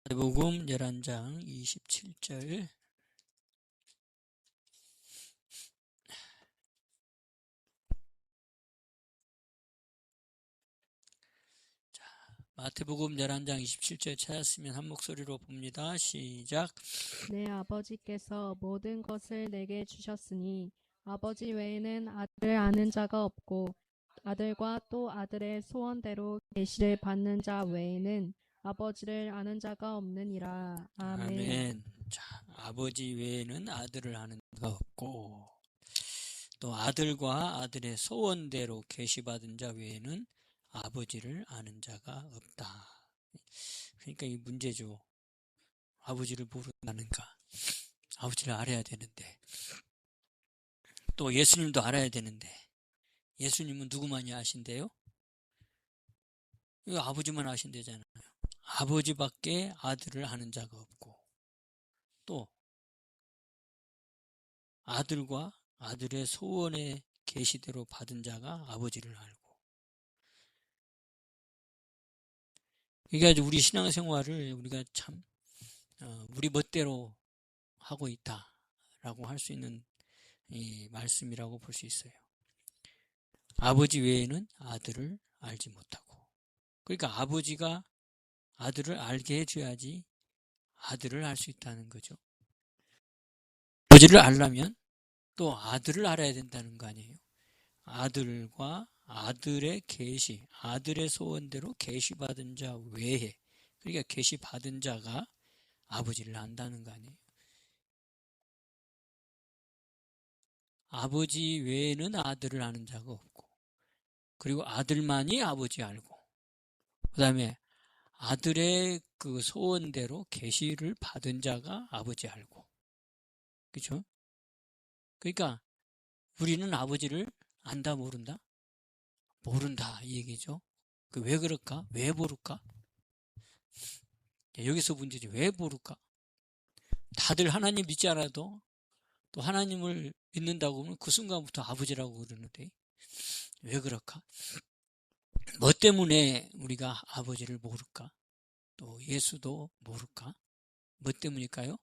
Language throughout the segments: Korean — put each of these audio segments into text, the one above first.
마태복음 11장 27절. 마태복음 11장 27절 찾았으면 한 목소리로 봅니다. 시작. 내 아버지께서 모든 것을 내게 주셨으니 아버지 외에는 아들을 아는 자가 없고 아들과 또 아들의 소원대로 계시를 받는 자 외에는 아버지를 아는 자가 없느니라. 아멘. 아멘. 자, 아버지 외에는 아들을 아는 자가 없고 또 아들과 아들의 소원대로 계시받은 자 외에는 아버지를 아는 자가 없다. 그러니까 이 문제죠. 아버지를 모른다는가. 아버지를 알아야 되는데 또 예수님도 알아야 되는데 예수님은 누구만이 아신대요? 이거 아버지만 아신대잖아요. 아버지밖에 아들을 아는 자가 없고 또 아들과 아들의 소원의 계시대로 받은 자가 아버지를 알고. 그러니까 우리 신앙생활을 우리가 참 우리 멋대로 하고 있다라고 할 수 있는 이 말씀이라고 볼 수 있어요. 아버지 외에는 아들을 알지 못하고. 그러니까 아버지가 아들을 알게 해줘야지 아들을 알 수 있다는 거죠. 아버지를 알려면 또 아들을 알아야 된다는 거 아니에요. 아들과 아들의 계시, 아들의 소원대로 계시받은 자 외에, 그러니까 계시받은 자가 아버지를 안다는 거 아니에요. 아버지 외에는 아들을 아는 자가 없고, 그리고 아들만이 아버지 알고, 그 다음에 아들의 그 소원대로 계시를 받은 자가 아버지 알고, 그렇죠? 그러니까 우리는 아버지를 안다 모른다? 모른다 이 얘기죠. 그 왜 그럴까? 왜 모를까? 여기서 문제죠. 왜 모를까? 다들 하나님 믿지 않아도 또 하나님을 믿는다고 하면 그 순간부터 아버지라고 그러는데 왜 그럴까? 뭐 때문에 우리가 아버지를 모를까? 또 예수도 모를까? 뭐 때문일까요?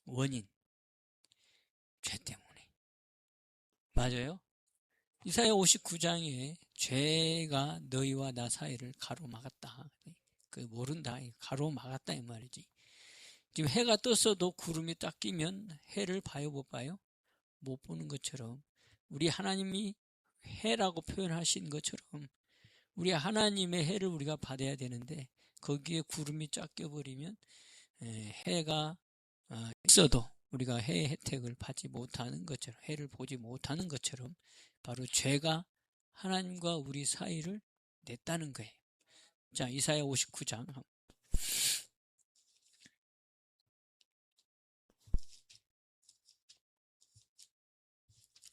원인, 죄 때문에. 맞아요? 이사야 59장에 죄가 너희와 나 사이를 가로막았다. 그 모른다. 가로막았다 이 말이지. 지금 해가 떴어도 구름이 딱 끼면 해를 봐요 못 봐요? 못 보는 것처럼 우리 하나님이 해라고 표현하신 것처럼 우리 하나님의 해를 우리가 받아야 되는데 거기에 구름이 쫙 껴버리면 해가 있어도 우리가 해의 혜택을 받지 못하는 것처럼 해를 보지 못하는 것처럼 바로 죄가 하나님과 우리 사이를 냈다는 거예요. 자, 이사야 59장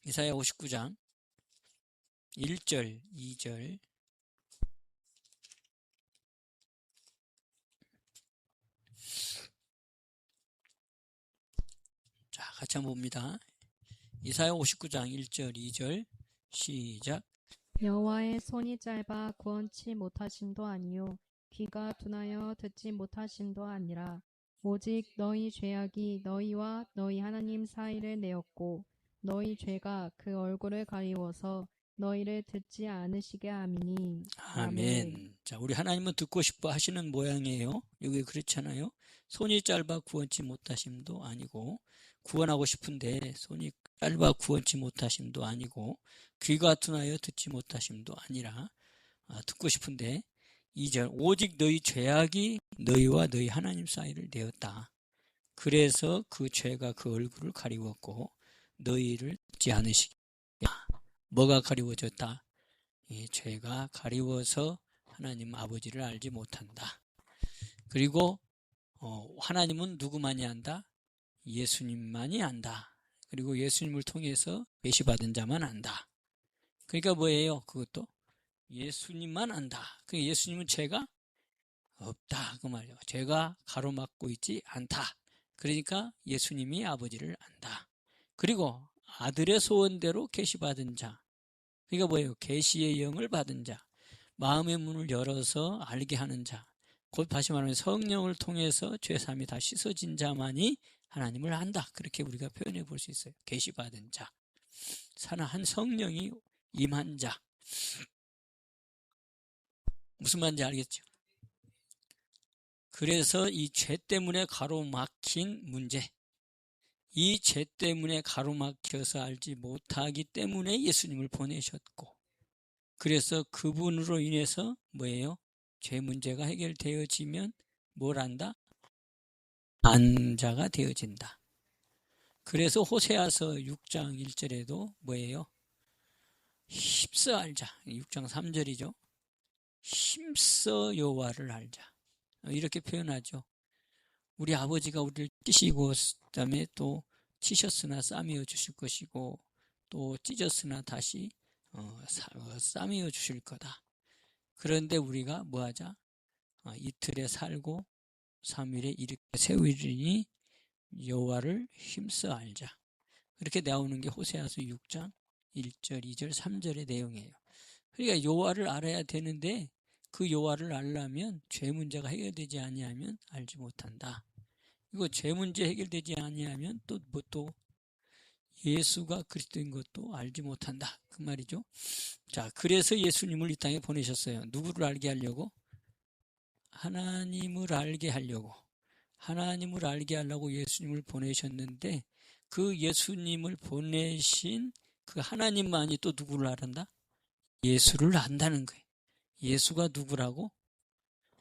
이사야 59장 1절 2절 자, 같이 한번 봅니다. 이사야 59장 1절 2절 시작. 여호와의 손이 짧아 구원치 못하심도 아니요 귀가 둔하여 듣지 못하심도 아니라 오직 너희 죄악이 너희와 너희 하나님 사이를 내었고 너희 죄가 그 얼굴을 가리워서 너희를 듣지 않으시게 함이니. 아멘. 자, 우리 하나님은 듣고 싶어 하시는 모양이에요. 여기 그렇잖아요. 손이 짧아 구원치 못하심도 아니고 구원하고 싶은데 손이 짧아 구원치 못하심도 아니고 귀가 둔하여 듣지 못하심도 아니라 듣고 싶은데 2절 오직 너희 죄악이 너희와 너희 하나님 사이를 내었다. 그래서 그 죄가 그 얼굴을 가리웠고 너희를 듣지 않으시게. 뭐가 가리워졌다? 이 죄가 가리워서 하나님 아버지를 알지 못한다. 그리고 하나님은 누구만이 안다? 예수님만이 안다. 그리고 예수님을 통해서 계시받은 자만 안다. 그러니까 뭐예요? 그것도 예수님만 안다. 그 예수님은 죄가 없다 그 말이에요. 죄가 가로막고 있지 않다. 그러니까 예수님이 아버지를 안다. 그리고 아들의 소원대로 계시받은 자. 그러니까 뭐예요? 계시의 영을 받은 자. 마음의 문을 열어서 알게 하는 자. 곧 다시 말하면 성령을 통해서 죄사함이 다 씻어진 자만이 하나님을 안다. 그렇게 우리가 표현해 볼 수 있어요. 계시받은 자, 한 성령이 임한 자. 무슨 말인지 알겠죠? 그래서 이 죄 때문에 가로막힌 문제, 이 죄 때문에 가로막혀서 알지 못하기 때문에 예수님을 보내셨고, 그래서 그분으로 인해서 뭐예요? 죄 문제가 해결되어지면 뭘 한다? 안 자가 되어진다. 그래서 호세아서 6장 1절에도 뭐예요? 힘써 알자. 6장 3절이죠. 힘써 여호와를 알자. 이렇게 표현하죠. 우리 아버지가 우리를 찢으시고 그다음에 또 치셨으나 싸매어 주실 것이고 또 찢었으나 다시 싸매어 주실 거다. 그런데 우리가 뭐하자? 이틀에 살고 3일에 일으켜 세우리니 여호와를 힘써 알자. 그렇게 나오는 게 호세아서 6장 1절, 2절, 3절의 내용이에요. 그러니까 여호와를 알아야 되는데 그 여호와를 알려면 죄 문제가 해결되지 아니하면 알지 못한다. 이거 죄 문제 해결되지 아니하면 또 예수가 그리스도인 것도 알지 못한다. 그 말이죠. 자, 그래서 예수님을 이 땅에 보내셨어요. 누구를 알게 하려고? 하나님을 알게 하려고. 하나님을 알게 하려고 예수님을 보내셨는데 그 예수님을 보내신 그 하나님만이 또 누구를 알았다? 예수를 안다는 거예요. 예수가 누구라고?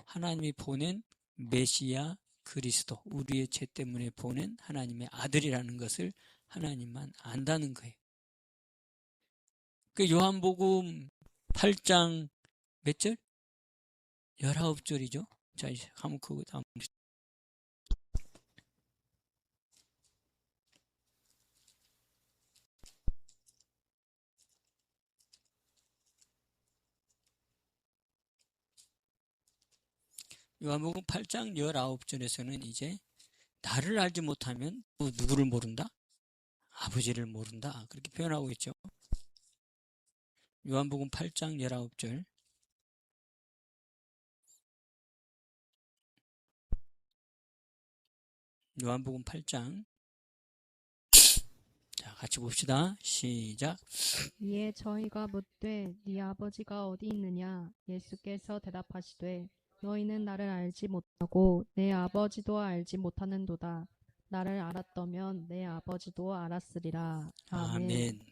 하나님이 보낸 메시아 그리스도, 우리의 죄 때문에 보낸 하나님의 아들이라는 것을 하나님만 안다는 거예요. 그 요한복음 8장 몇 절? 19절이죠. 자, 한번 그거 다음. 요한복음 8장 19절에서는 이제 나를 알지 못하면 또 누구를 모른다? 아버지를 모른다. 그렇게 표현하고 있죠. 요한복음 8장 19절. 요한복음 8장. 자, 같이 봅시다. 시작. 이에 저희가 묻되 네 아버지가 어디 있느냐? 예수께서 대답하시되 너희는 나를 알지 못하고 내 아버지도 알지 못하는도다. 나를 알았더면 내 아버지도 알았으리라. 아멘. 아멘.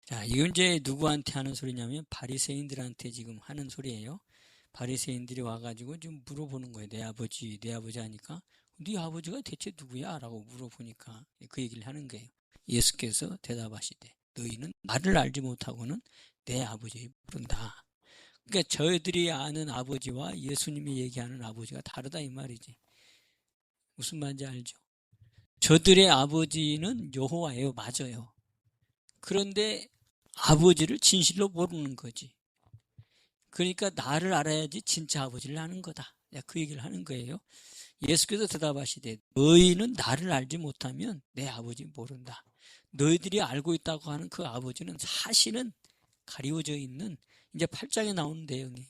자, 이건 이제 누구한테 하는 소리냐면 바리새인들한테 지금 하는 소리예요. 바리새인들이 와가지고 지금 물어보는 거예요. 내 아버지 하니까 네 아버지가 대체 누구야? 라고 물어보니까 그 얘기를 하는 거예요. 예수께서 대답하시되 너희는 나를 알지 못하고는 내 아버지를 모른다. 그러니까 저희들이 아는 아버지와 예수님이 얘기하는 아버지가 다르다 이 말이지. 무슨 말인지 알죠? 저들의 아버지는 여호와예요. 맞아요. 그런데 아버지를 진실로 모르는 거지. 그러니까 나를 알아야지 진짜 아버지를 아는 거다. 그 얘기를 하는 거예요. 예수께서 대답하시되 너희는 나를 알지 못하면 내 아버지 모른다. 너희들이 알고 있다고 하는 그 아버지는 사실은 가리워져 있는 이제 8장에 나오는 내용이에요.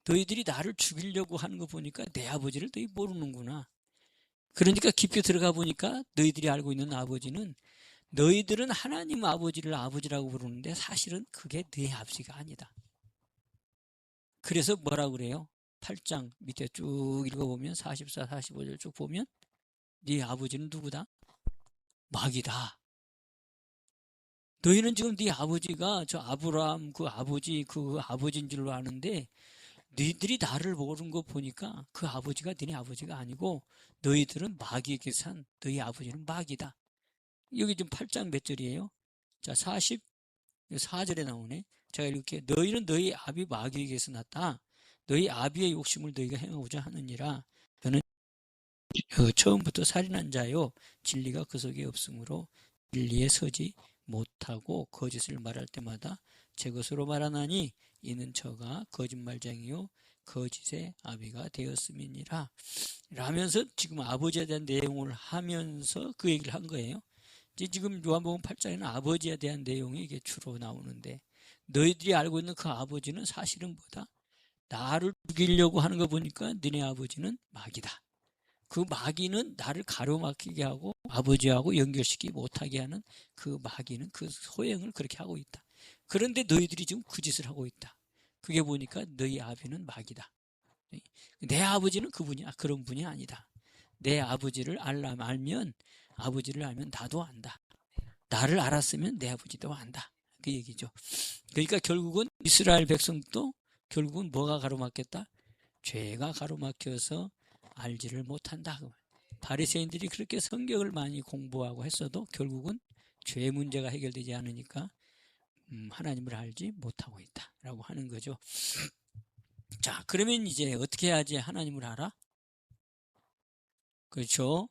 너희들이 나를 죽이려고 하는 거 보니까 내 아버지를 너희 모르는구나. 그러니까 깊이 들어가 보니까 너희들이 알고 있는 아버지는 너희들은 하나님 아버지를 아버지라고 부르는데 사실은 그게 너희 아버지가 아니다. 그래서 뭐라고 그래요? 8장 밑에 쭉 읽어보면 44, 45절 쭉 보면 네 아버지는 누구다? 마귀다. 너희는 지금 네 아버지가 저 아브라함 그 아버지인 줄로 아는데 너희들이 나를 모르는 거 보니까 그 아버지가 너희 아버지가 아니고 너희들은 마귀에게 산 너희 아버지는 마귀다. 여기 지금 8장 몇 절이에요? 자, 44절에 나오네. 제가 이렇게 너희는 너희 아비 마귀에게서 났다. 너희 아비의 욕심을 너희가 행하고자 하느니라. 저는 처음부터 살인한 자요 진리가 그 속에 없으므로 진리에 서지 못하고 거짓을 말할 때마다 제 것으로 말하나니 이는 저가 거짓말쟁이요 거짓의 아비가 되었음이니라. 라면서 지금 아버지에 대한 내용을 하면서 그 얘기를 한 거예요. 지금 요한복음 8장에는 아버지에 대한 내용이 이게 주로 나오는데 너희들이 알고 있는 그 아버지는 사실은 뭐다? 나를 죽이려고 하는 거 보니까 너네 아버지는 마귀다. 그 마귀는 나를 가로막히게 하고 아버지하고 연결시키지 못하게 하는 그 마귀는 그 소행을 그렇게 하고 있다. 그런데 너희들이 지금 그 짓을 하고 있다. 그게 보니까 너희 아비는 마귀다. 내 아버지는 그분이야. 그런 분이 아니다. 내 아버지를 알면 나도 안다. 나를 알았으면 내 아버지도 안다. 그 얘기죠. 그러니까 결국은 이스라엘 백성도 결국은 뭐가 가로막혔다? 죄가 가로막혀서 알지를 못한다. 바리새인들이 그렇게 성경을 많이 공부하고 했어도 결국은 죄 문제가 해결되지 않으니까 하나님을 알지 못하고 있다라고 하는 거죠. 자, 그러면 이제 어떻게 해야지 하나님을 알아? 그렇죠?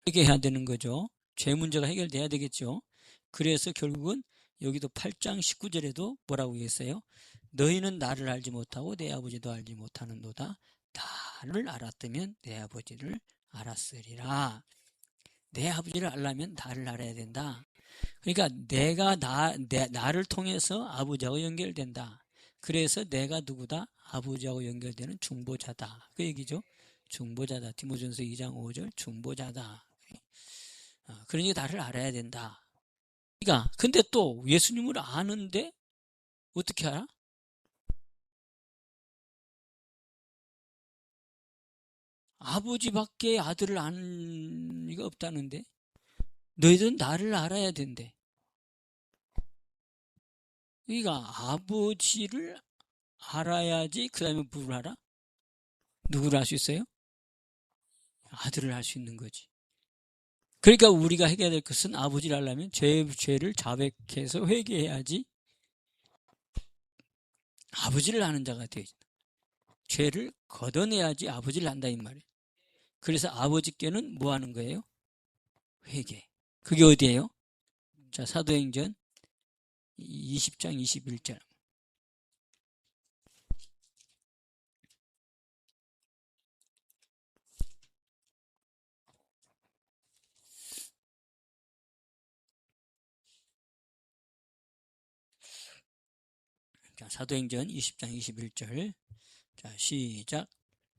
해결해야 되는 거죠. 죄 문제가 해결돼야 되겠죠. 그래서 결국은 여기도 8장 19절에도 뭐라고 했어요? 너희는 나를 알지 못하고 내 아버지도 알지 못하는도다. 나를 알았다면 내 아버지를 알았으리라. 내 아버지를 알려면 나를 알아야 된다. 그러니까 내가 나를 통해서 아버지하고 연결된다. 그래서 내가 누구다? 아버지하고 연결되는 중보자다. 그 얘기죠. 중보자다. 디모전서 2장 5절 중보자다. 그러니까 나를 알아야 된다. 그러니까 근데 또 예수님을 아는데 어떻게 알아? 아버지밖에 아들을 아는 이가 없다는데 너희들은 나를 알아야 된대. 그러니까 아버지를 알아야지 그 다음에 누구를 알아? 누구를 알 수 있어요? 아들을 알 수 있는 거지. 그러니까 우리가 해야 될 것은 아버지를 알려면 죄를 자백해서 회개해야지 아버지를 아는 자가 되어진다. 죄를 걷어내야지 아버지를 안다 이 말이에요. 그래서 아버지께는 뭐 하는 거예요? 회개. 그게 어디예요? 자, 사도행전 20장 21절. 자, 사도행전 20장 21절. 자, 시작.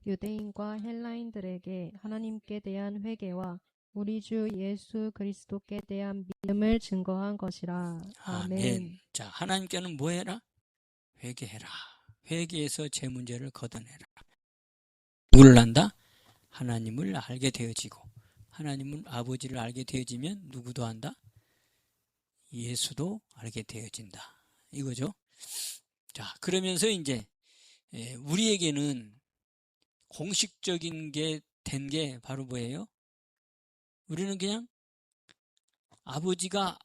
유대인과 헬라인들에게 하나님께 대한 회개와 우리 주 예수 그리스도께 대한 믿음을 증거한 것이라. 아멘. 자, 하나님께는 뭐 해라? 회개해라. 회개해서 제 문제를 걷어내라. 누구를 안다? 하나님을 알게 되어지고 하나님은 아버지를 알게 되어지면 누구도 안다? 예수도 알게 되어진다. 이거죠. 자, 그러면서 이제 우리에게는 공식적인 게 된 게 바로 뭐예요? 우리는 그냥 아버지가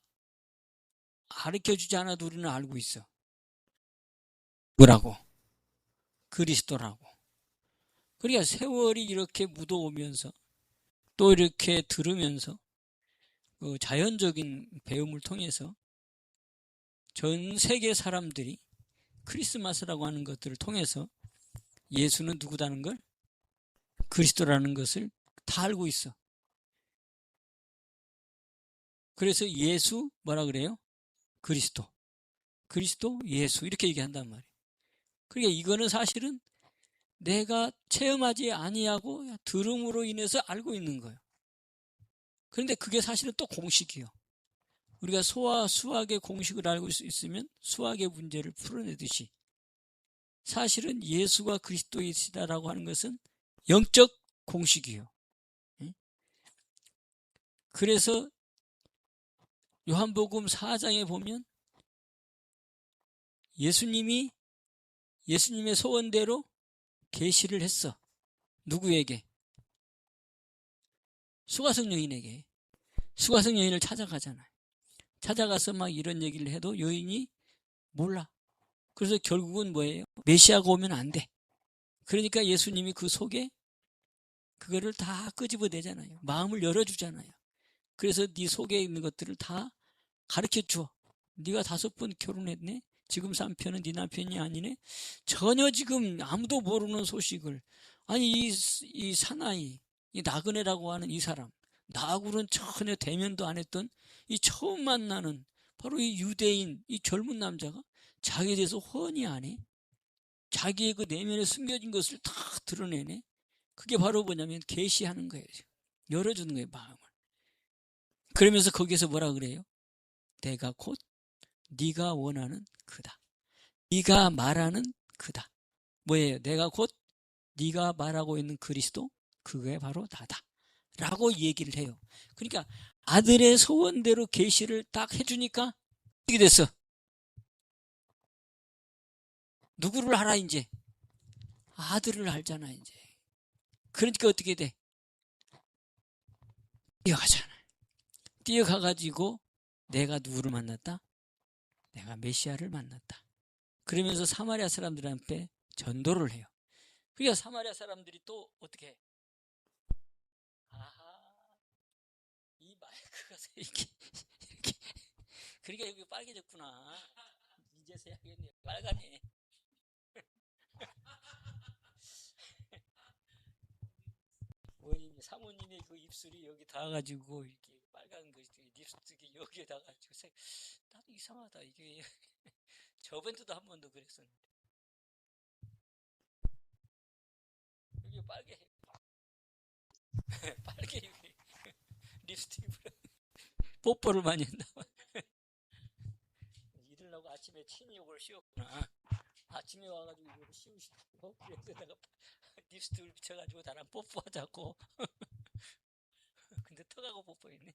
가르쳐주지 않아도 우리는 알고 있어. 뭐라고? 그리스도라고. 그러니까 세월이 이렇게 묻어오면서 또 이렇게 들으면서 그 자연적인 배움을 통해서 전 세계 사람들이 크리스마스라고 하는 것들을 통해서 예수는 누구다는 걸? 그리스도라는 것을 다 알고 있어. 그래서 예수 뭐라 그래요? 그리스도. 그리스도 예수 이렇게 얘기한단 말이에요. 그러니까 이거는 사실은 내가 체험하지 아니하고 들음으로 인해서 알고 있는 거예요. 그런데 그게 사실은 또 공식이에요. 우리가 소와 수학의 공식을 알고 있으면 수학의 문제를 풀어내듯이 사실은 예수가 그리스도이시다라고 하는 것은 영적 공식이에요. 그래서 요한복음 4장에 보면 예수님의 소원대로 계시를 했어. 누구에게? 수가성 여인에게. 수가성 여인을 찾아가잖아요. 찾아가서 막 이런 얘기를 해도 여인이 몰라. 그래서 결국은 뭐예요? 메시아가 오면 안 돼. 그러니까 예수님이 그 속에 그거를 다 끄집어내잖아요. 마음을 열어주잖아요. 그래서 네 속에 있는 것들을 다 가르쳐줘. 네가 5번 결혼했네? 지금 남편은 네 남편이 아니네? 전혀 지금 아무도 모르는 소식을. 아니 이 사나이, 이 나그네라고 하는 이 사람, 나하고는 전혀 대면도 안 했던 이 처음 만나는 바로 이 유대인, 이 젊은 남자가 자기에 대해서 훤히 안 해? 자기의 그 내면에 숨겨진 것을 다 드러내네. 그게 바로 뭐냐면 계시하는 거예요. 열어주는 거예요, 마음을. 그러면서 거기에서 뭐라 그래요? 내가 곧 네가 원하는 그다. 네가 말하는 그다. 뭐예요? 내가 곧 네가 말하고 있는 그리스도, 그게 바로 나다 라고 얘기를 해요. 그러니까 아들의 소원대로 계시를 딱 해주니까 어떻게 됐어? 누구를 알아? 이제 아들을 알잖아. 이제 그러니까 어떻게 돼? 뛰어가잖아. 뛰어가가지고 내가 누구를 만났다? 내가 메시아를 만났다. 그러면서 사마리아 사람들한테 전도를 해요. 그러니까 사마리아 사람들이 또 어떻게 해? 아하, 이 마이크가 이렇게 그러니까 여기 빨개졌구나. 이제서야 하겠네. 빨가네. 사모님의 그 입술이 여기 닿아가지고 이렇게 빨간 것이 립스틱이 여기에 닿아가지고 나도 이상하다 이게. 저번 주도 한 번도 그랬었는데 여기 빨개 빨개 립스틱 뽀뽀를 많이 했나 봐. 이러려고 아침에 친이욕을 씌웠구나. 아침에 와가지고 이걸 씌우시더라고. 그래서 내가 립스틱을 붙여가지고 나랑 뽀뽀하자고. 근데 턱하고 뽀뽀했네.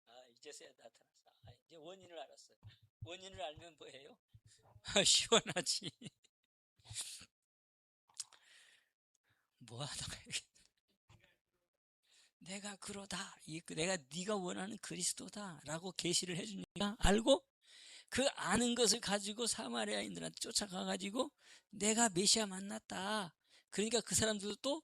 아, 이제서야 나타났어. 아, 이제 원인을 알았어. 원인을 알면 뭐예요? 시원하지. 뭐 하다가 내가 그러다. 내가 네가 원하는 그리스도다라고 계시를 해주니까 알고 그 아는 것을 가지고 사마리아인들한테 쫓아가가지고 내가 메시아 만났다. 그러니까 그 사람들도 또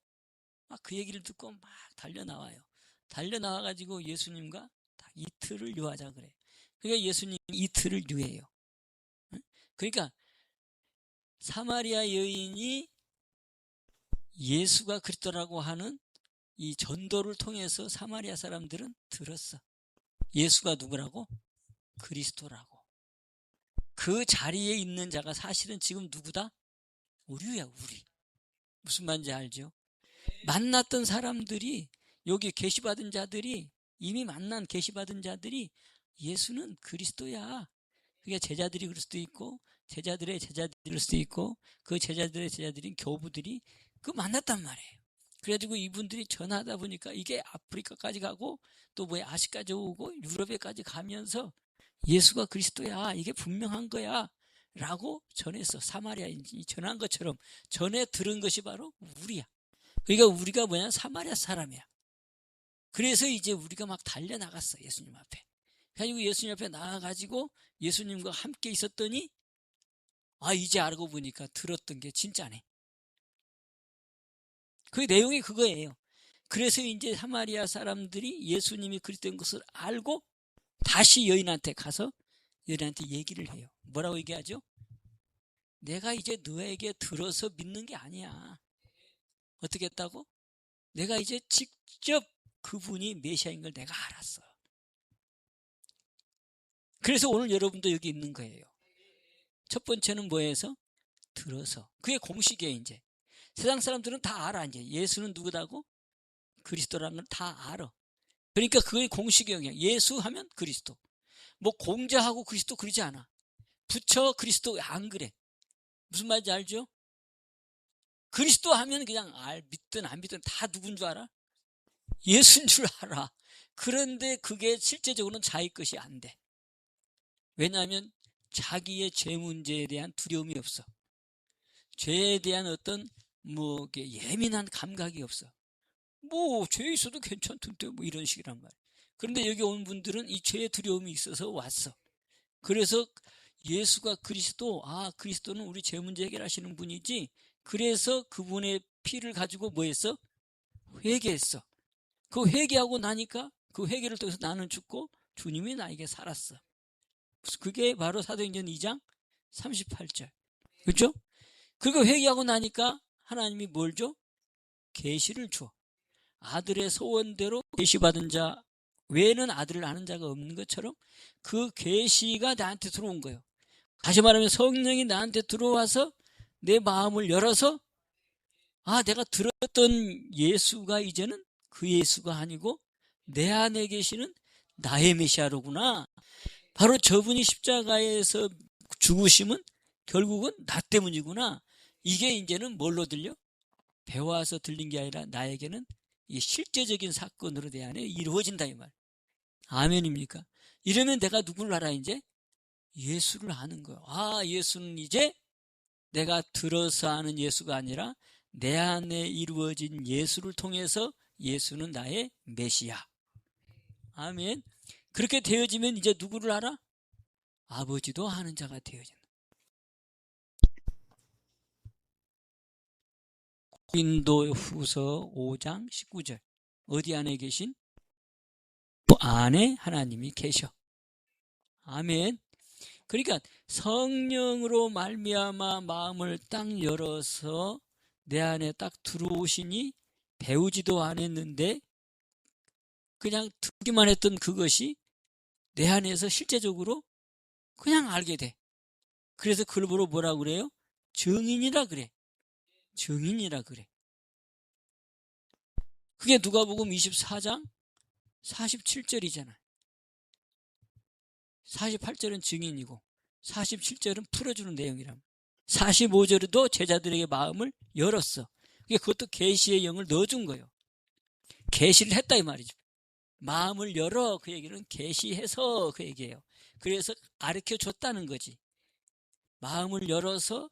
막 그 얘기를 듣고 막 달려나와요. 달려나와가지고 예수님과 이틀을 유하자 그래. 그러니까 예수님 이틀을 유해요. 그러니까 사마리아 여인이 예수가 그리스도라고 하는 이 전도를 통해서 사마리아 사람들은 들었어. 예수가 누구라고? 그리스도라고. 그 자리에 있는 자가 사실은 지금 누구다? 우리야, 우리. 무슨 말인지 알죠? 만났던 사람들이, 여기 계시받은 자들이, 이미 만난 계시받은 자들이 예수는 그리스도야. 그러니까 제자들이 그럴 수도 있고 제자들의 제자들일 수도 있고 그 제자들의 제자들인 교부들이 그 만났단 말이에요. 그래가지고 이분들이 전하다 보니까 이게 아프리카까지 가고 또 아시아까지 오고 유럽에까지 가면서 예수가 그리스도야, 이게 분명한 거야 라고 전했어. 사마리아인이 전한 것처럼 전에 들은 것이 바로 우리야. 그러니까 우리가 사마리아 사람이야. 그래서 이제 우리가 막 달려나갔어. 예수님 앞에. 그래가지고 예수님 앞에 나가가지고 예수님과 함께 있었더니 이제 알고 보니까 들었던 게 진짜네. 그 내용이 그거예요. 그래서 이제 사마리아 사람들이 예수님이 그리스도인 것을 알고 다시 여인한테 가서 여인한테 얘기를 해요. 뭐라고 얘기하죠? 내가 이제 너에게 들어서 믿는 게 아니야. 어떻게 했다고? 내가 이제 직접 그분이 메시아인 걸 내가 알았어. 그래서 오늘 여러분도 여기 있는 거예요. 첫 번째는 뭐에서? 들어서. 그게 공식이에요, 이제. 세상 사람들은 다 알아, 이제. 예수는 누구다고? 그리스도라는 걸 다 알아. 그러니까 그게 공식이에요. 예수 하면 그리스도. 공자하고 그리스도 그러지 않아. 부처 그리스도 안 그래. 무슨 말인지 알죠? 그리스도 하면 그냥 믿든 안 믿든 다 누군 줄 알아? 예수인 줄 알아. 그런데 그게 실제적으로는 자기 것이 안 돼. 왜냐하면 자기의 죄 문제에 대한 두려움이 없어. 죄에 대한 어떤 예민한 감각이 없어. 죄 있어도 괜찮던데 이런 식이란 말이야. 그런데 여기 온 분들은 이 죄의 두려움이 있어서 왔어. 그래서 예수가 그리스도, 그리스도는 우리 죄 문제 해결하시는 분이지. 그래서 그분의 피를 가지고 뭐 했어? 회개했어. 그 회개하고 나니까 그 회개를 통해서 나는 죽고 주님이 나에게 살았어. 그게 바로 사도행전 2장 38절. 그렇죠? 그거 회개하고 나니까 하나님이 뭘 줘? 계시를 줘. 아들의 소원대로 계시받은 자 외에는 아들을 아는 자가 없는 것처럼 그 계시가 나한테 들어온 거예요. 다시 말하면 성령이 나한테 들어와서 내 마음을 열어서 내가 들었던 예수가 이제는 그 예수가 아니고 내 안에 계시는 나의 메시아로구나. 바로 저분이 십자가에서 죽으심은 결국은 나 때문이구나. 이게 이제는 뭘로 들려? 배워서 들린 게 아니라 나에게는 이 실제적인 사건으로 내 안에 이루어진다 이 말. 아멘입니까? 이러면 내가 누구를 알아 이제? 예수를 아는 거예요. 예수는 이제 내가 들어서 아는 예수가 아니라 내 안에 이루어진 예수를 통해서 예수는 나의 메시아. 아멘. 그렇게 되어지면 이제 누구를 알아? 아버지도 아는 자가 되어진다. 고린도후서 5장 19절. 어디 안에 계신? 그 안에 하나님이 계셔. 아멘. 그러니까 성령으로 말미암아 마음을 딱 열어서 내 안에 딱 들어오시니 배우지도 않았는데 그냥 듣기만 했던 그것이 내 안에서 실제적으로 그냥 알게 돼. 그래서 그걸 보러 뭐라고 그래요? 증인이라 그래. 증인이라 그래. 그게 누가복음 24장 47절이잖아. 48절은 증인이고 47절은 풀어주는 내용이랍니다. 45절에도 제자들에게 마음을 열었어. 그것도 계시의 영을 넣어준 거예요. 계시를 했다 이 말이죠. 마음을 열어 그 얘기는 계시해서 그 얘기예요. 그래서 가르쳐줬다는 거지. 마음을 열어서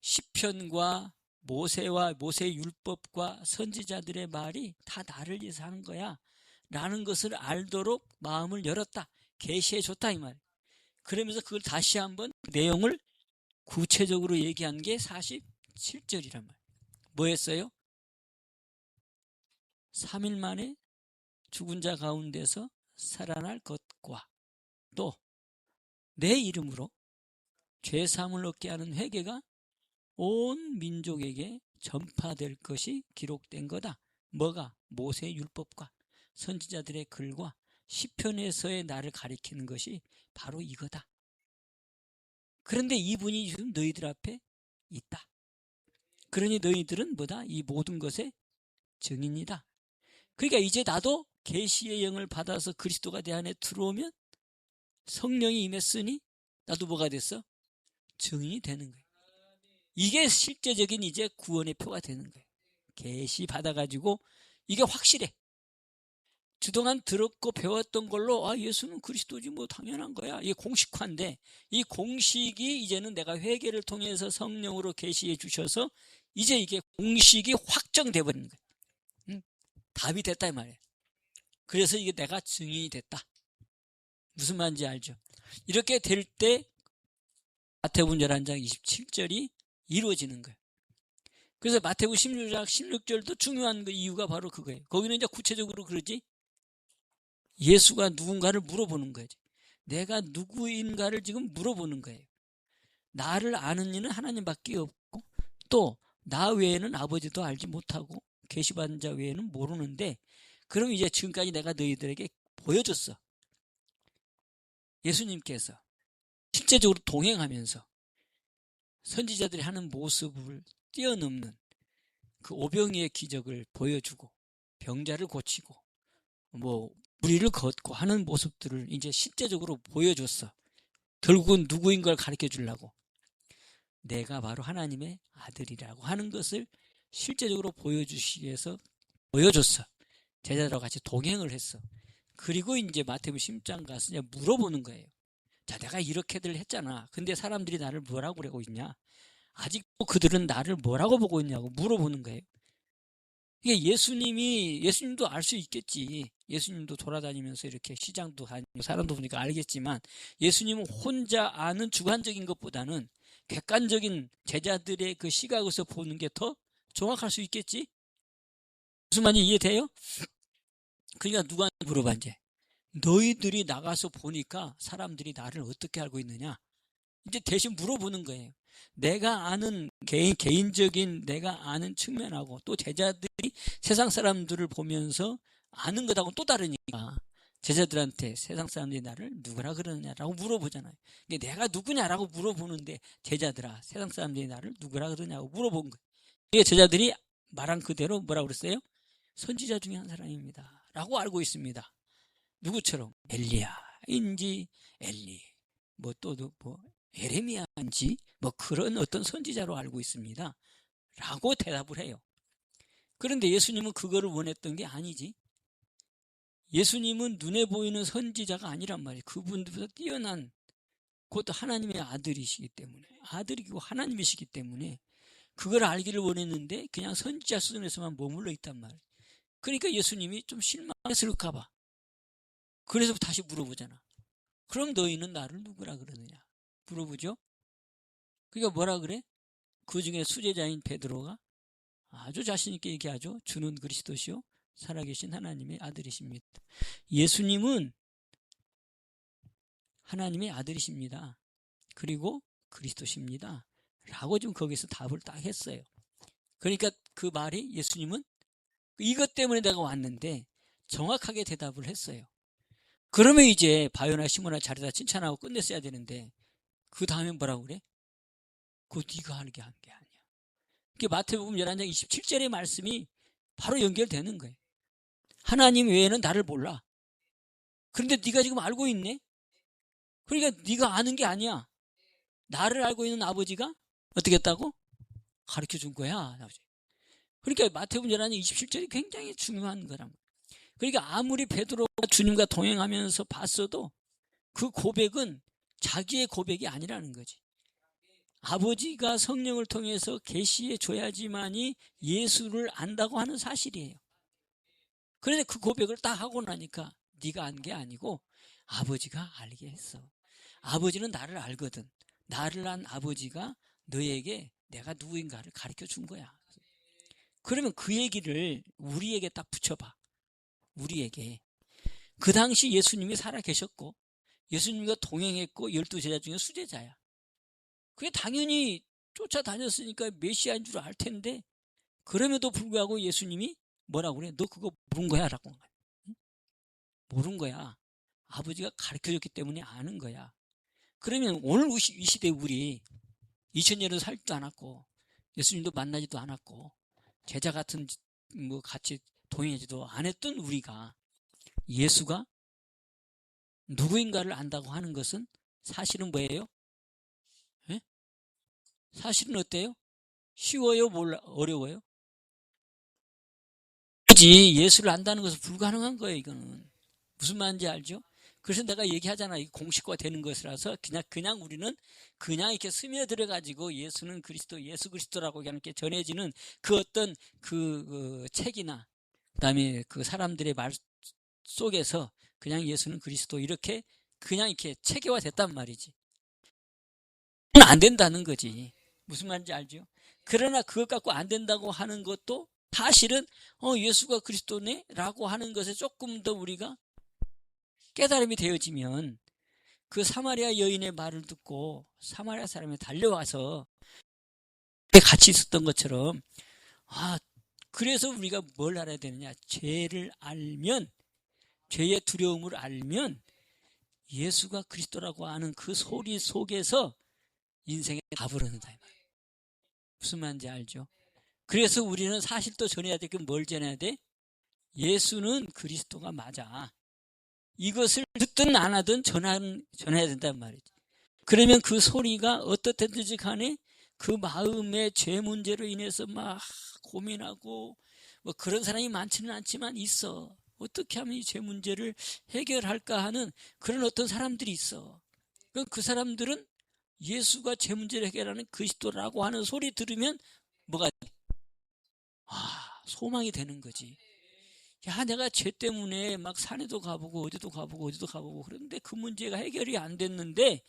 시편과 모세와 모세의 율법과 선지자들의 말이 다 나를 위해서 하는 거야 라는 것을 알도록 마음을 열었다. 계시해줬다 이 말. 그러면서 그걸 다시 한번 내용을 구체적으로 얘기한 게 47절이란 말. 뭐 했어요? 3일 만에 죽은 자 가운데서 살아날 것과 또 내 이름으로 죄사함을 얻게 하는 회개가 온 민족에게 전파될 것이 기록된 거다. 뭐가? 모세의 율법과 선지자들의 글과 시편에서의 나를 가리키는 것이 바로 이거다. 그런데 이분이 지금 너희들 앞에 있다. 그러니 너희들은 뭐다? 이 모든 것의 증인이다. 그러니까 이제 나도 계시의 영을 받아서 그리스도가 내 안에 들어오면 성령이 임했으니 나도 뭐가 됐어? 증인이 되는 거예요. 이게 실제적인 이제 구원의 표가 되는 거예요. 계시 받아가지고 이게 확실해. 그동안 들었고 배웠던 걸로 예수는 그리스도지 뭐 당연한 거야. 이게 공식화인데 이 공식이 이제는 내가 회개를 통해서 성령으로 계시해 주셔서 이제 이게 공식이 확정돼 버리는 거예요. 답이 됐다 이 말이에요. 그래서 이게 내가 증인이 됐다. 무슨 말인지 알죠? 이렇게 될 때 마태복음 11장 27절이 이루어지는 거예요. 그래서 마태복음 16장 16절도 중요한 그 이유가 바로 그거예요. 거기는 이제 구체적으로 그러지. 예수가 누군가를 물어보는 거예요. 내가 누구인가를 지금 물어보는 거예요. 나를 아는 이는 하나님밖에 없고 또 나 외에는 아버지도 알지 못하고 계시받은 자 외에는 모르는데 그럼 이제 지금까지 내가 너희들에게 보여줬어. 예수님께서 실제적으로 동행하면서 선지자들이 하는 모습을 뛰어넘는 그 오병이의 기적을 보여주고 병자를 고치고 무리를 걷고 하는 모습들을 이제 실제적으로 보여줬어. 결국은 누구인 걸 가르쳐 주려고 내가 바로 하나님의 아들이라고 하는 것을 실제적으로 보여주시기 위해서 보여줬어. 제자들과 같이 동행을 했어. 그리고 이제 마태복음 10장 가서 이제 물어보는 거예요. 자, 내가 이렇게들 했잖아. 근데 사람들이 나를 뭐라고 그러고 있냐? 아직도 그들은 나를 뭐라고 보고 있냐고 물어보는 거예요. 이게 예수님도 알 수 있겠지. 예수님도 돌아다니면서 이렇게 시장도 다니고 사람도 보니까 알겠지만 예수님은 혼자 아는 주관적인 것보다는 객관적인 제자들의 그 시각에서 보는 게 더 정확할 수 있겠지? 무슨 말인지 이해돼요? 그러니까 누구한테 물어봐 이제. 너희들이 나가서 보니까 사람들이 나를 어떻게 알고 있느냐? 이제 대신 물어보는 거예요. 내가 아는 개인적인 내가 아는 측면하고 또 제자들이 세상 사람들을 보면서 아는 것하고 또 다르니까 제자들한테 세상 사람들이 나를 누구라 그러느냐라고 물어보잖아요. 그러니까 내가 누구냐라고 물어보는데 제자들아, 세상 사람들이 나를 누구라 그러냐고 물어본 거예요. 그러니까 제자들이 말한 그대로 뭐라고 그랬어요? 선지자 중에 한 사람입니다 라고 알고 있습니다. 누구처럼? 엘리야인지 엘리 뭐 또 뭐 에레미야인지 뭐 그런 어떤 선지자로 알고 있습니다 라고 대답을 해요. 그런데 예수님은 그거를 원했던 게 아니지. 예수님은 눈에 보이는 선지자가 아니란 말이에요. 그분들보다 뛰어난, 그것도 하나님의 아들이시기 때문에, 아들이고 하나님이시기 때문에 그걸 알기를 원했는데 그냥 선지자 수준에서만 머물러 있단 말이에요. 그러니까 예수님이 좀 실망했을까 봐. 그래서 다시 물어보잖아. 그럼 너희는 나를 누구라 그러느냐 물어보죠. 그러니까 뭐라 그래? 그 중에 수제자인 베드로가 아주 자신 있게 얘기하죠. 주는 그리스도시요 살아계신 하나님의 아들이십니다. 예수님은 하나님의 아들이십니다. 그리고 그리스도십니다. 라고 좀 거기서 답을 딱 했어요. 그러니까 그 말이 예수님은 이것 때문에 내가 왔는데 정확하게 대답을 했어요. 그러면 이제 바요나 시모나 자리다 칭찬하고 끝냈어야 되는데 그 다음에 뭐라고 그래? 그거 네가 알게 한 게 아니야. 그게 마태복음 11장 27절의 말씀이 바로 연결되는 거예요. 하나님 외에는 나를 몰라. 그런데 네가 지금 알고 있네? 그러니까 네가 아는 게 아니야. 나를 알고 있는 아버지가 어떻게 했다고? 가르쳐 준 거야. 그러니까 마태복음 11장 27절이 굉장히 중요한 거란 말이야. 그러니까 아무리 베드로가 주님과 동행하면서 봤어도 그 고백은 자기의 고백이 아니라는 거지. 아버지가 성령을 통해서 계시해 줘야지만이 예수를 안다고 하는 사실이에요. 그런데 그 고백을 딱 하고 나니까 네가 안 게 아니고 아버지가 알게 했어. 아버지는 나를 알거든. 나를 안 아버지가 너에게 내가 누구인가를 가르쳐 준 거야. 그러면 그 얘기를 우리에게 딱 붙여봐. 우리에게. 그 당시 예수님이 살아 계셨고 예수님과 동행했고 12제자 중에 수제자야. 그게 당연히 쫓아다녔으니까 메시아인 줄 알 텐데 그럼에도 불구하고 예수님이 뭐라고 그래? 너 그거 모른 거야? 라고. 모른 거야. 아버지가 가르쳐줬기 때문에 아는 거야. 그러면 오늘 이 시대 우리 2000년을 살지도 않았고 예수님도 만나지도 않았고 제자 같은 뭐 같이 동행하지도 안 했던 우리가 예수가 누구인가를 안다고 하는 것은 사실은 뭐예요? 예? 사실은 어때요? 쉬워요? 어려워요? 예수를 안다는 것은 불가능한 거예요. 이거는 무슨 말인지 알죠? 그래서 내가 얘기하잖아. 이 공식화 되는 것이라서 그냥 우리는 그냥 이렇게 스며들어 가지고 예수는 그리스도, 예수 그리스도라고 이렇게 전해지는 그 어떤 그 책이나 그다음에 그 사람들의 말 속에서 그냥 예수는 그리스도 이렇게 그냥 이렇게 체계화 됐단 말이지. 안 된다는 거지. 무슨 말인지 알죠? 그러나 그것 갖고 안 된다고 하는 것도 사실은 예수가 그리스도네 라고 하는 것에 조금 더 우리가 깨달음이 되어지면 그 사마리아 여인의 말을 듣고 사마리아 사람이 달려와서 같이 있었던 것처럼 그래서 우리가 뭘 알아야 되느냐? 죄를 알면, 죄의 두려움을 알면 예수가 그리스도라고 하는 그 소리 속에서 인생에 답을 얻는다. 무슨 말인지 알죠? 그래서 우리는 사실 또 전해야 돼. 그럼 뭘 전해야 돼? 예수는 그리스도가 맞아. 이것을 듣든 안 하든 전해야 된단 말이지. 그러면 그 소리가 어떻든지 간에 그 마음의 죄 문제로 인해서 막 고민하고 뭐 그런 사람이 많지는 않지만 있어. 어떻게 하면 이 죄 문제를 해결할까 하는 그런 어떤 사람들이 있어. 그 사람들은 예수가 죄 문제를 해결하는 그리스도라고 하는 소리 들으면 뭐가 소망이 되는 거지. 야, 내가 죄 때문에 막 산에도 가보고 어디도 가보고 그런데 그 문제가 해결이 안 됐는데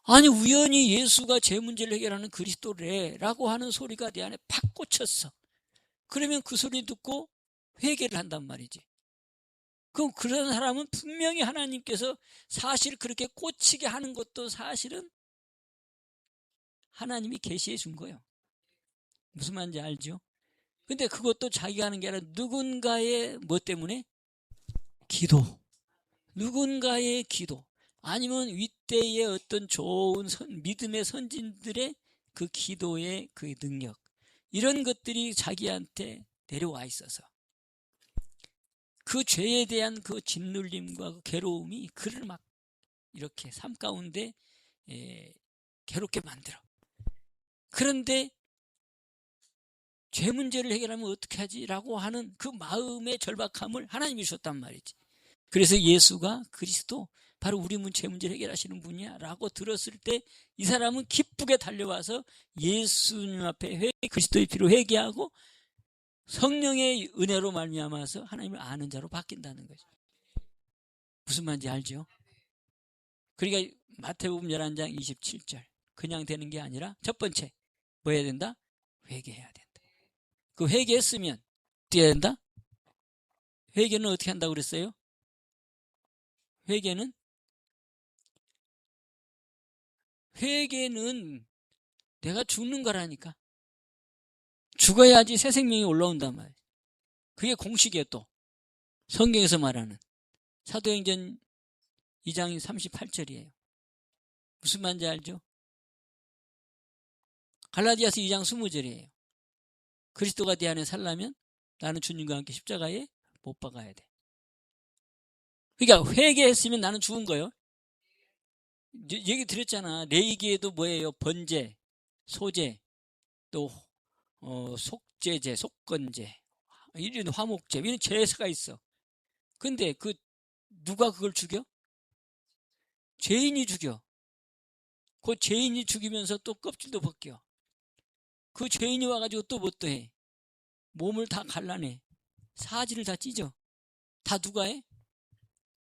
아니 우연히 예수가 죄 문제를 해결하는 그리스도래 라고 하는 소리가 내 안에 팍 꽂혔어. 그러면 그 소리 듣고 회개를 한단 말이지. 그럼 그런 사람은 분명히 하나님께서 사실 그렇게 꽂히게 하는 것도 사실은 하나님이 계시해 준 거예요. 무슨 말인지 알죠? 근데 그것도 자기가 하는 게 아니라 누군가의 뭐 때문에? 기도. 누군가의 기도, 아니면 윗대의 어떤 좋은 믿음의 선진들의 그 기도의 그 능력, 이런 것들이 자기한테 내려와 있어서 그 죄에 대한 그 짓눌림과 그 괴로움이 그를 막 이렇게 삶 가운데 괴롭게 만들어. 그런데 죄 문제를 해결하면 어떻게 하지? 라고 하는 그 마음의 절박함을 하나님이 주셨단 말이지. 그래서 예수가 그리스도 바로 우리 죄 문제를 해결하시는 분이야 라고 들었을 때 이 사람은 기쁘게 달려와서 예수님 앞에 그리스도의 피로 회개하고 성령의 은혜로 말미암아서 하나님을 아는 자로 바뀐다는 거죠. 무슨 말인지 알죠? 그러니까 마태복음 11장 27절, 그냥 되는 게 아니라 첫 번째 뭐 해야 된다? 회개해야 된다. 그 회개했으면 어떻게 해야 된다? 회개는 어떻게 한다고 그랬어요? 회개는 내가 죽는 거라니까. 죽어야지 새 생명이 올라온단 말이에요. 그게 공식이에요. 또 성경에서 말하는 사도행전 2장 38절이에요. 무슨 말인지 알죠? 갈라디아서 2장 20절이에요. 그리스도가 내 안에 살려면 나는 주님과 함께 십자가에 못 박아야 돼. 그러니까 회개했으면 나는 죽은 거예요. 얘기 드렸잖아. 레위기에도 뭐예요? 번제, 소제, 또 속죄제, 속건제, 이런 화목제, 이런 제사가 있어. 근데 누가 그걸 죽여? 죄인이 죽여. 그 죄인이 죽이면서 또 껍질도 벗겨. 그 죄인이 와가지고 또 뭐 또 해? 몸을 다 갈라내. 사지를 다 찢어. 다 누가 해?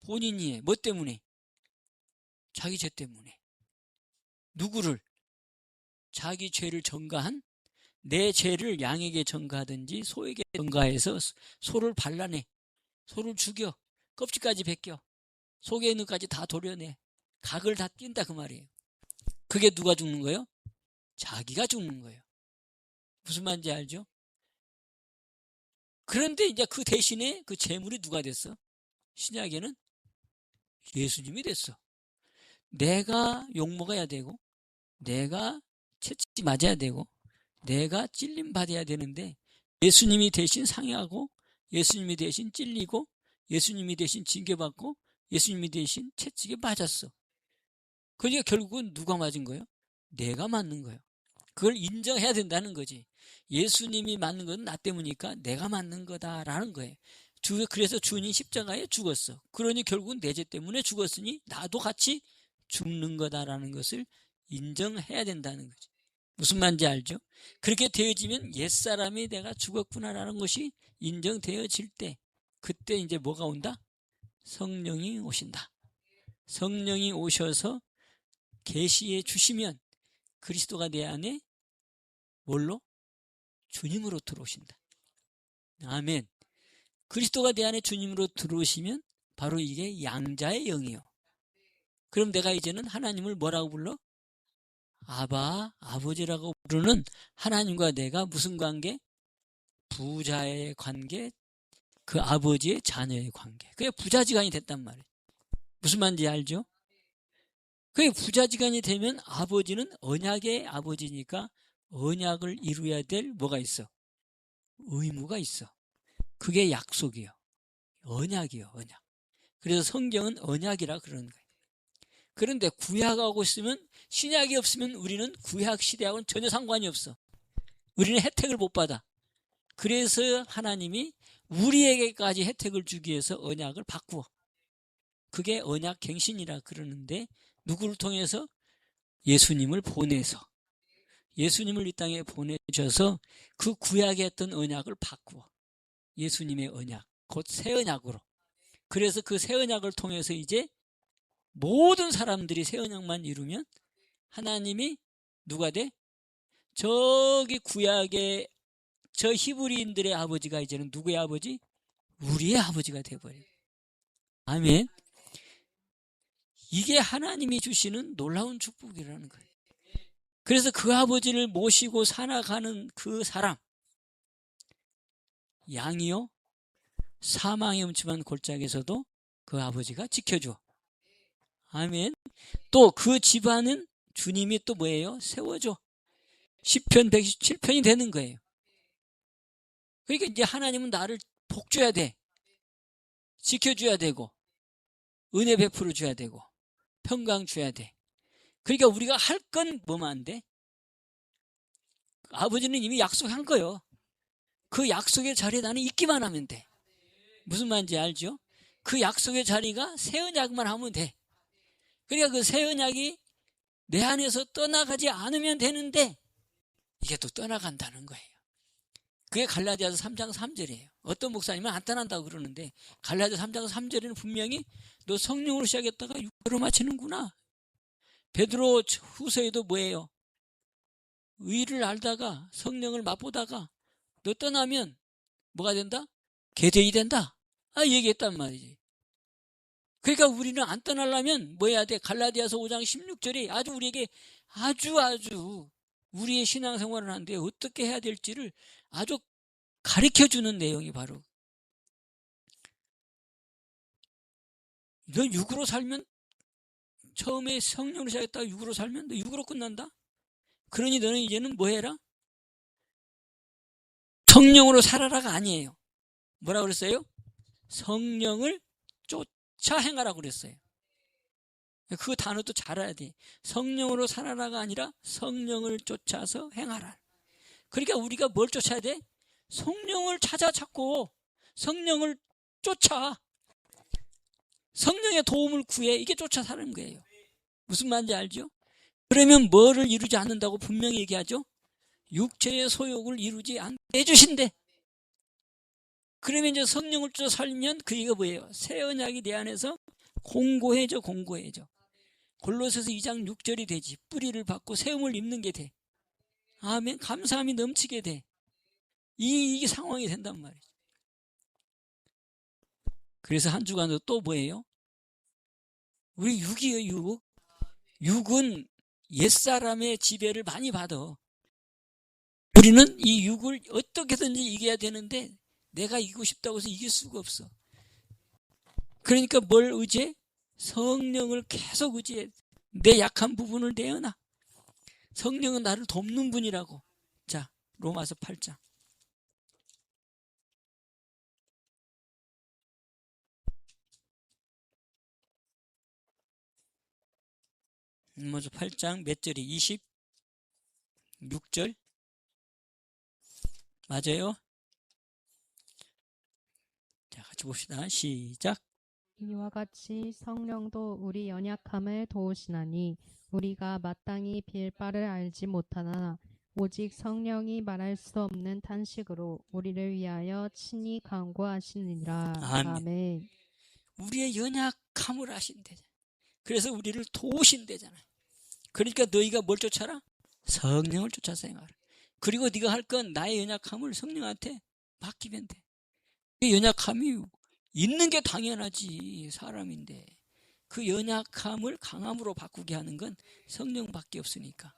본인이 해. 뭐 때문에? 자기 죄 때문에. 누구를? 자기 죄를 전가한, 내 죄를 양에게 전가하든지 소에게 전가해서 소를 발라내. 소를 죽여. 껍질까지 벗겨. 속에 있는 것까지 다 도려내. 각을 다 낀다 그 말이에요. 그게 누가 죽는 거예요? 자기가 죽는 거예요. 무슨 말인지 알죠? 그런데 이제 그 대신에 그 제물이 누가 됐어? 신약에는 예수님이 됐어. 내가 욕먹어야 되고, 내가 채찍 맞아야 되고, 내가 찔림 받아야 되는데, 예수님이 대신 상해하고, 예수님이 대신 찔리고, 예수님이 대신 징계받고, 예수님이 대신 채찍에 맞았어. 그러니까 결국은 누가 맞은 거예요? 내가 맞는 거예요. 그걸 인정해야 된다는 거지. 예수님이 맞는 건 나 때문이니까 내가 맞는 거다라는 거예요. 그래서 주님 십자가에 죽었어. 그러니 결국은 내 죄 때문에 죽었으니 나도 같이 죽는 거다라는 것을 인정해야 된다는 거지. 무슨 말인지 알죠? 그렇게 되어지면 옛사람이 내가 죽었구나라는 것이 인정되어질 때, 그때 이제 뭐가 온다? 성령이 오신다. 성령이 오셔서 계시해 주시면 그리스도가 내 안에 뭘로? 주님으로 들어오신다. 아멘. 그리스도가 내 안에 주님으로 들어오시면 바로 이게 양자의 영이요. 그럼 내가 이제는 하나님을 뭐라고 불러? 아바, 아버지라고 부르는 하나님과 내가 무슨 관계? 부자의 관계, 그 아버지의 자녀의 관계. 그게 부자지간이 됐단 말이에요. 무슨 말인지 알죠? 그게 부자지간이 되면 아버지는 언약의 아버지니까 언약을 이루어야 될 뭐가 있어? 의무가 있어. 그게 약속이요. 언약이요, 언약. 그래서 성경은 언약이라 그러는 거예요. 그런데 구약하고 있으면, 신약이 없으면 우리는 구약 시대하고는 전혀 상관이 없어. 우리는 혜택을 못 받아. 그래서 하나님이 우리에게까지 혜택을 주기 위해서 언약을 바꾸어. 그게 언약 갱신이라 그러는데, 누구를 통해서? 예수님을 보내서. 예수님을 이 땅에 보내셔서 그 구약에 했던 언약을 바꾸어. 예수님의 언약, 곧 새 언약으로. 그래서 그 새 언약을 통해서 이제 모든 사람들이 새 언약만 이루면 하나님이 누가 돼? 저기 구약의 저 히브리인들의 아버지가 이제는 누구의 아버지? 우리의 아버지가 돼버려요. 아멘. 이게 하나님이 주시는 놀라운 축복이라는 거예요. 그래서 그 아버지를 모시고 살아가는 그 사람, 양이요, 사망의 음침한 골짜기에서도 그 아버지가 지켜줘. 아멘. 또 그 집안은 주님이 또 뭐예요? 세워줘. 시편 117편이 되는 거예요. 그러니까 이제 하나님은 나를 복줘야 돼. 지켜줘야 되고, 은혜 베풀어 줘야 되고, 평강 줘야 돼. 그러니까 우리가 할 건 뭐만 안 돼? 아버지는 이미 약속한 거예요. 그 약속의 자리에 나는 있기만 하면 돼. 무슨 말인지 알죠? 그 약속의 자리가 새 언약만 하면 돼. 그러니까 그 새 언약이 내 안에서 떠나가지 않으면 되는데 이게 또 떠나간다는 거예요. 그게 갈라디아서 3장 3절이에요. 어떤 목사님은 안 떠난다고 그러는데 갈라디아서 3장 3절에는 분명히 너 성령으로 시작했다가 육으로 마치는구나. 베드로 후서에도 뭐예요? 의를 알다가 성령을 맛보다가 너 떠나면 뭐가 된다? 계대이 된다. 얘기했단 말이지. 그러니까 우리는 안 떠나려면 뭐 해야 돼? 갈라디아서 5장 16절이 아주 우리에게 아주 우리의 신앙생활을 하는데 어떻게 해야 될지를 아주 가르쳐주는 내용이 바로 너 육으로 살면 처음에 성령으로 시작했다가 육으로 살면 너 육으로 끝난다? 그러니 너는 이제는 뭐 해라? 성령으로 살아라가 아니에요. 뭐라 그랬어요? 성령을 쫓아 행하라고 그랬어요. 그 단어도 잘 알아야 돼. 성령으로 살아라가 아니라 성령을 쫓아서 행하라. 그러니까 우리가 뭘 쫓아야 돼? 성령을 찾고 성령을 쫓아. 성령의 도움을 구해. 이게 쫓아 사는 거예요. 무슨 말인지 알죠? 그러면 뭐를 이루지 않는다고 분명히 얘기하죠? 육체의 소욕을 이루지 않게 해주신대. 그러면 이제 성령을 쫓아 살면 그게 뭐예요? 새 언약이 내 안에서 공고해져. 골로새서 2장 6절이 되지. 뿌리를 받고 세움을 입는 게 돼. 아멘. 감사함이 넘치게 돼. 이 상황이 된단 말이죠. 그래서 한 주간도 또 뭐예요? 우리 육이에요. 육은 옛사람의 지배를 많이 받아. 우리는 이 육을 어떻게든지 이겨야 되는데 내가 이기고 싶다고 해서 이길 수가 없어. 그러니까 뭘 의지해? 성령을 계속 의지해. 내 약한 부분을 내어놔. 성령은 나를 돕는 분이라고. 자, 로마서 8장. 로마서 8장 몇 절이? 26절? 맞아요? 자, 같이 봅시다. 시작. 이와 같이 성령도 우리 연약함을 도우시나니 우리가 마땅히 빌 바를 알지 못하나 오직 성령이 말할 수 없는 탄식으로 우리를 위하여 친히 간구하시느니라. 아멘. 우리의 연약함을 아신대. 그래서 우리를 도우신대잖아요. 그러니까 너희가 뭘 쫓아라? 성령을 쫓아서 행하라. 그리고 네가 할 건 나의 연약함을 성령한테 맡기면 돼. 그 연약함이 있는 게 당연하지. 사람인데 그 연약함을 강함으로 바꾸게 하는 건 성령밖에 없으니까.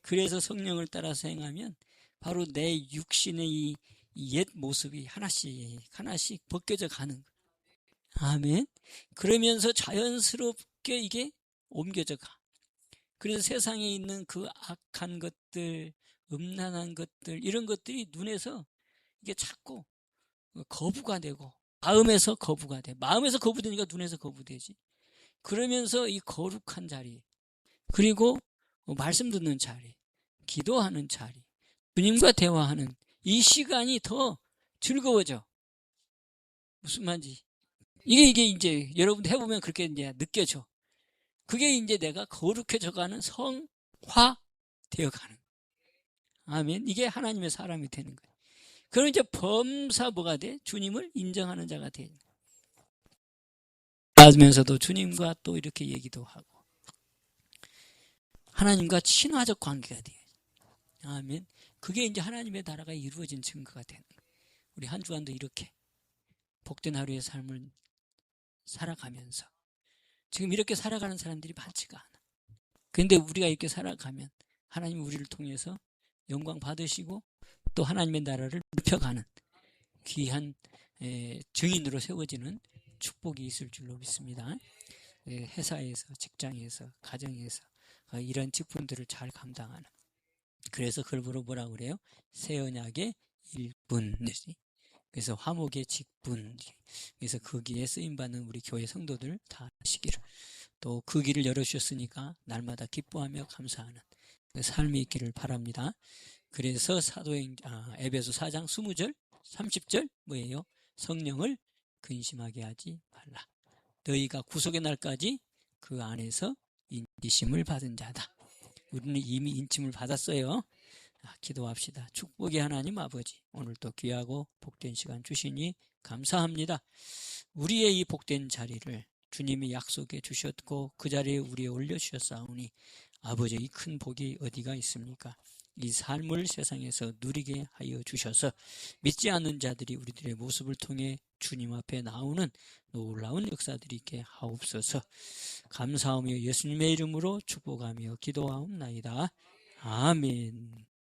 그래서 성령을 따라서 행하면 바로 내 육신의 이 옛 모습이 하나씩 벗겨져 가는 거야. 아멘. 그러면서 자연스럽게 이게 옮겨져 가. 그래서 세상에 있는 그 악한 것들, 음란한 것들, 이런 것들이 눈에서 이게 자꾸 거부가 되고, 마음에서 거부가 돼. 마음에서 거부되니까 눈에서 거부되지. 그러면서 이 거룩한 자리, 그리고 말씀 듣는 자리, 기도하는 자리, 주님과 대화하는 이 시간이 더 즐거워져. 무슨 말인지. 이게 이제 여러분들 해보면 그렇게 이제 느껴져. 그게 이제 내가 거룩해져가는 성화 되어가는. 아멘. 이게 하나님의 사람이 되는 거예요. 그럼 이제 범사 뭐가 돼? 주님을 인정하는 자가 돼. 하면서도 주님과 또 이렇게 얘기도 하고 하나님과 친화적 관계가 돼요. 아멘. 그게 이제 하나님의 나라가 이루어진 증거가 되는 거예요. 우리 한 주간도 이렇게 복된 하루의 삶을 살아가면서 지금 이렇게 살아가는 사람들이 많지가 않아. 그런데 우리가 이렇게 살아가면 하나님 우리를 통해서 영광 받으시고 또 하나님의 나라를 넓혀가는 귀한 증인으로 세워지는 축복이 있을 줄로 믿습니다. 회사에서, 직장에서, 가정에서 이런 직분들을 잘 감당하는. 그래서 글부로 뭐라고 그래요? 새 언약의 일꾼. 그래서 화목의 직분. 그래서 거기에 쓰임받는 우리 교회 성도들 다 하시기를. 또 그 길을 열어주셨으니까 날마다 기뻐하며 감사하는 그 삶이 있기를 바랍니다. 그래서 에베소 4장 20절, 30절 뭐예요? 성령을 근심하게 하지 말라. 너희가 구속의 날까지 그 안에서 인치심을 받은 자다. 우리는 이미 인침을 받았어요. 기도합시다. 축복의 하나님 아버지, 오늘도 귀하고 복된 시간 주시니 감사합니다. 우리의 이 복된 자리를 주님이 약속해 주셨고 그 자리에 우리에 올려주셨사오니 아버지, 이 큰 복이 어디가 있습니까? 이 삶을 세상에서 누리게 하여 주셔서 믿지 않는 자들이 우리들의 모습을 통해 주님 앞에 나오는 놀라운 역사들이 있게 하옵소서. 감사하며 예수님의 이름으로 축복하며 기도하옵나이다. 아멘.